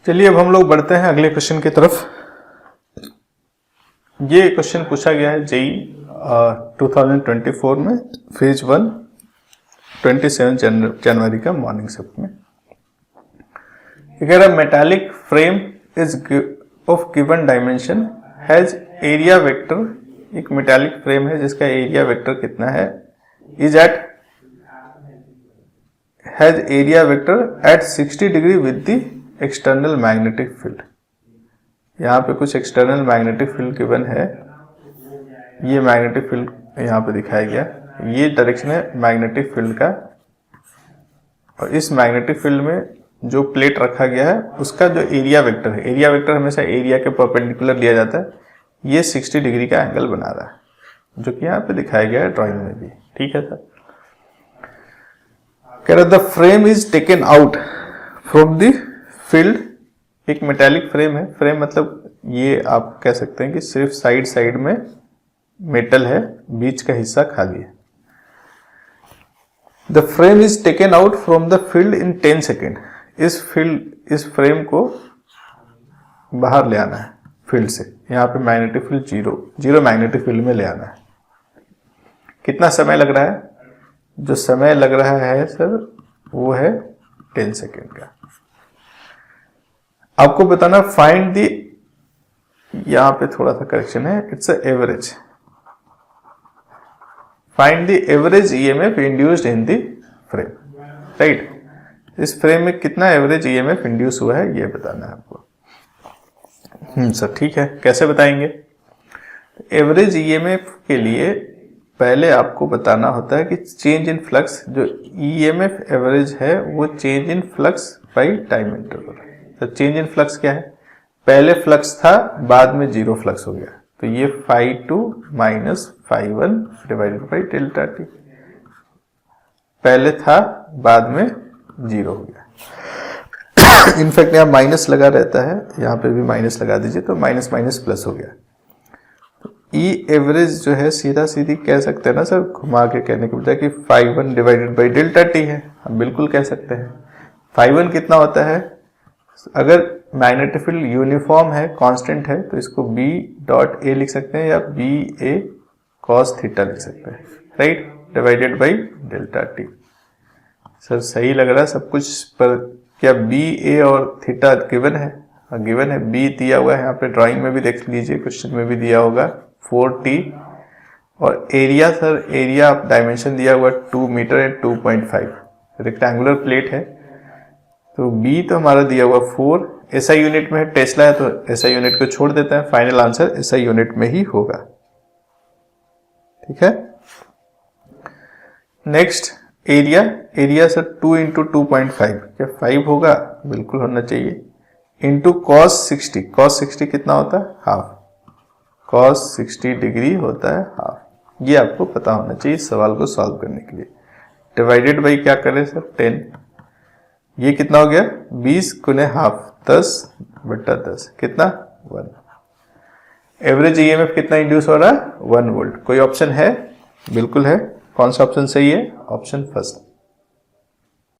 चलिए अब हम लोग बढ़ते हैं अगले क्वेश्चन की तरफ। ये क्वेश्चन पूछा गया है जेई 2024 में फेज 1 27 जनवरी का मॉर्निंग शिफ्ट में। अगर metallic frame is of given dimension has area vector, एक मेटालिक फ्रेम है जिसका एरिया वेक्टर कितना है, is at has area vector at 60 degree with the external magnetic field. यहाँ पे कुछ एक्सटर्नल मैग्नेटिक फील्ड गिवन है, ये मैग्नेटिक फील्ड यहाँ पे दिखाया गया, ये डायरेक्शन है मैग्नेटिक फील्ड का, और इस मैग्नेटिक फील्ड में जो प्लेट रखा गया है उसका जो एरिया वेक्टर है, एरिया वेक्टर हमेशा एरिया के परपेंडिकुलर लिया जाता है, ये 60 डिग्री का एंगल बना रहा है, जो कि यहाँ पे दिखाया गया है ड्राइंग में भी। ठीक है सर। कह रहा the frame is taken out from the field, एक मेटालिक फ्रेम है, फ्रेम मतलब ये आप कह सकते हैं कि सिर्फ साइड साइड में मेटल है, बीच का हिस्सा खाली है। The frame is taken out from the field in 10 second, इस फ्रेम को बाहर ले आना है फील्ड से, यहाँ पे magnetic field zero magnetic field में ले आना है। कितना समय लग रहा है? जो समय लग रहा है सर वो है 10 सेकेंड का। आपको बताना फाइंड दी, यहां पे थोड़ा सा करेक्शन है, it's average, find the average EMF induced in the frame, right. इस फ्रेम में कितना एवरेज ईएमएफ इंड्यूस हुआ है ये बताना है आपको। सर ठीक है, कैसे बताएंगे? एवरेज ईएमएफ के लिए पहले आपको बताना होता है कि चेंज इन फ्लक्स, जो ईएमएफ एवरेज है वो change in flux by time interval. तो चेंज इन फ्लक्स क्या है? पहले फ्लक्स था, बाद में जीरो फ्लक्स हो गया, तो ये φ2 minus φ1 divided by delta T, पहले था बाद में जीरो हो गया। इनफैक्ट यहाँ माइनस लगा रहता है, यहाँ पे भी माइनस लगा दीजिए तो माइनस माइनस प्लस हो गया। ई एवरेज जो है सीधा सीधी कह सकते हैं ना सर, घुमा के कहने के बजाय कि φ1 डिवाइडेड बाई डेल्टा टी है, हम बिल्कुल कह सकते हैं। φ1 कितना होता है? अगर मैग्नेटिक फील्ड यूनिफॉर्म है, कांस्टेंट है, तो इसको b डॉट ए लिख सकते हैं या बी ए कॉस थीटा लिख सकते हैं, right, divided by delta T. Sir सही लग रहा है सब कुछ, पर क्या बी ए और थीटा गिवन है? गिवन है, बी दिया हुआ है यहाँ पे, ड्राइंग में भी देख लीजिए, क्वेश्चन में भी दिया होगा 4t, और एरिया सर, एरिया डायमेंशन दिया हुआ 2 मीटर एंड 2.5, रेक्टेंगुलर प्लेट है, तो b तो हमारा दिया हुआ 4, एसआई यूनिट में है, टेस्ला है तो एसआई यूनिट को छोड़ देते हैं, फाइनल आंसर एसआई यूनिट में ही होगा। ठीक है। Next area, area sir 2 into 2.5, क्या 5 होगा? बिल्कुल होना चाहिए, इंटू cos 60, cos 60 कितना होता है? हाफ, cos 60 डिग्री होता है हाफ, ये आपको पता होना चाहिए सवाल को सॉल्व करने के लिए। डिवाइडेड बाई क्या करें सर? 10, ये कितना हो गया? 20 गुने हाफ, 10 बटा 10, कितना? 1। एवरेज ईएमएफ कितना इंड्यूस हो रहा है? 1 वोल्ट। कोई ऑप्शन है? बिल्कुल है। कौन सा ऑप्शन सही है? Option first.